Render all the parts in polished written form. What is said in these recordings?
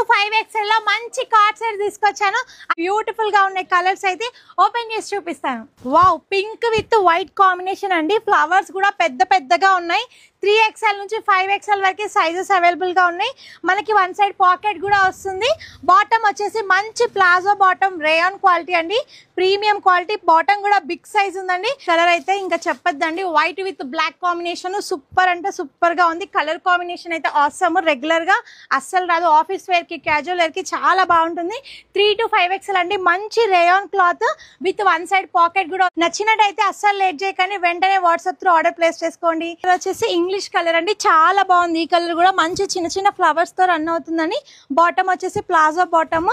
to 5XL లో మంచి card set తీసుకొచ్చాను. బ్యూటిఫుల్ గా ఉన్నాయి కలర్స్ అయితే ఓపెన్ చేసి చూపిస్తాను. Wow, pink with white combination అండి. ఫ్లవర్స్ కూడా పెద్ద పెద్దగా ఉన్నాయి. 3XL నుంచి 5XL వరకు సైజెస్ అవైలబుల్ గా ఉన్నాయి. మనకి వన్ సైడ్ పాకెట్ కూడా వస్తుంది. బాటమ్ వచ్చేసి మంచి ప్లాజో బాటమ్, రేయాన్ క్వాలిటీ అండి, ప్రీమియం క్వాలిటీ. బాటమ్ కూడా బిగ్ సైజ్ ఉందండి. కలర్ అయితే ఇంకా చెప్పొద్దండి, white with black combination super అంటే సూపర్ గా ఉంది. కలర్ కాంబినేషన్ అయితే ఆసమ్. రెగ్యులర్ గా అస్సలు రాదు, ఆఫీస్ వేర్ కి క్యాజువల్ వేర్ కి చాలా బాగుంటుంది. 3 to 5XL అండి. మంచి rayon cloth with one side pocket కూడా. నచ్చినట్టయితే అస్సలు లేట్ చేయకండి, వెంటనే వాట్సాప్ త్రూ ఆర్డర్ ప్లేస్ చేసుకోండి. ఇది వచ్చేసి ఇంగ్లీష్ కలర్ అండి, చాలా బాగుంది. ఈ కలర్ కూడా మంచి చిన్న చిన్న ఫ్లవర్స్ తో రన్ అవుతుందని. బాటమ్ వచ్చేసి ప్లాజో బాటమ్,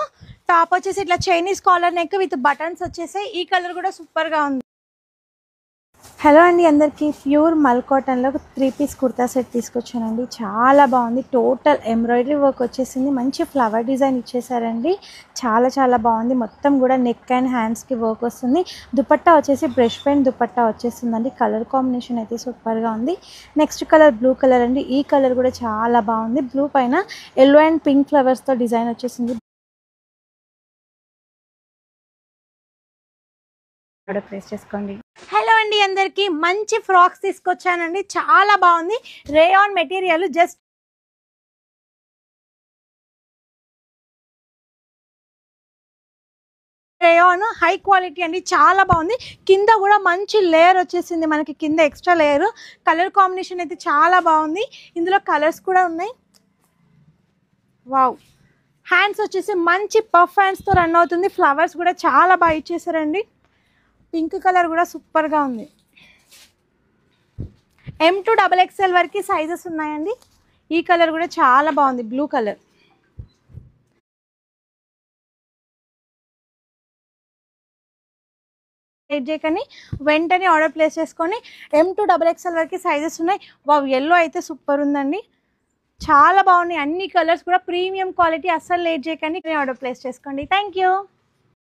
టాప్ వచ్చేసి ఇట్లా Chinese collar neck with buttons వచ్చేసాయి. ఈ కలర్ కూడా సూపర్ గా ఉంది. హలో అండి అందరికీ, ప్యూర్ మల్ కాటన్లో 3 పీస్ కుర్తా సెట్ తీసుకొచ్చానండి. చాలా బాగుంది. టోటల్ ఎంబ్రాయిడరీ వర్క్ వచ్చేసింది. మంచి ఫ్లవర్ డిజైన్ ఇచ్చేసారండి. చాలా చాలా బాగుంది. మొత్తం కూడా నెక్ అండ్ హ్యాండ్స్కి వర్క్ వస్తుంది. దుపట్టా వచ్చేసి బ్రష్ పెయింట్ దుపట్టా వచ్చేస్తుందండి. కలర్ కాంబినేషన్ అయితే సూపర్గా ఉంది. నెక్స్ట్ కలర్ బ్లూ కలర్ అండి. ఈ కలర్ కూడా చాలా బాగుంది. బ్లూ పైన ఎల్లో అండ్ పింక్ ఫ్లవర్స్తో డిజైన్ వచ్చేసింది. ప్లేస్ చేసుకోండి. హలో అండి అందరికి, మంచి ఫ్రాక్స్ తీసుకొచ్చానండి. చాలా బాగుంది. Rayon material, just rayon high quality అండి. చాలా బాగుంది. కింద కూడా మంచి లేయర్ వచ్చేసింది మనకి, కింద ఎక్స్ట్రా లేయర్. కలర్ కాంబినేషన్ అయితే చాలా బాగుంది. ఇందులో కలర్స్ కూడా ఉన్నాయి. వావ్, హ్యాండ్స్ వచ్చేసి మంచి పఫ్ హ్యాండ్స్తో రన్ అవుతుంది. ఫ్లవర్స్ కూడా చాలా బాగా ఇచ్చేసారండి. పింక్ కలర్ కూడా సూపర్గా ఉంది. M to XXL వరకు సైజెస్ ఉన్నాయండి. ఈ కలర్ కూడా చాలా బాగుంది, బ్లూ కలర్. చేయకండి, వెంటనే ఆర్డర్ ప్లేస్ చేసుకొని. M to XXL వరకు సైజెస్ ఉన్నాయి. వావ్, ఎల్లో అయితే సూపర్ ఉందండి. చాలా బాగున్నాయి అన్ని కలర్స్ కూడా, ప్రీమియం క్వాలిటీ. అస్సలు లేట్ చేయకండి, ఆర్డర్ ప్లేస్ చేసుకోండి. Thank you.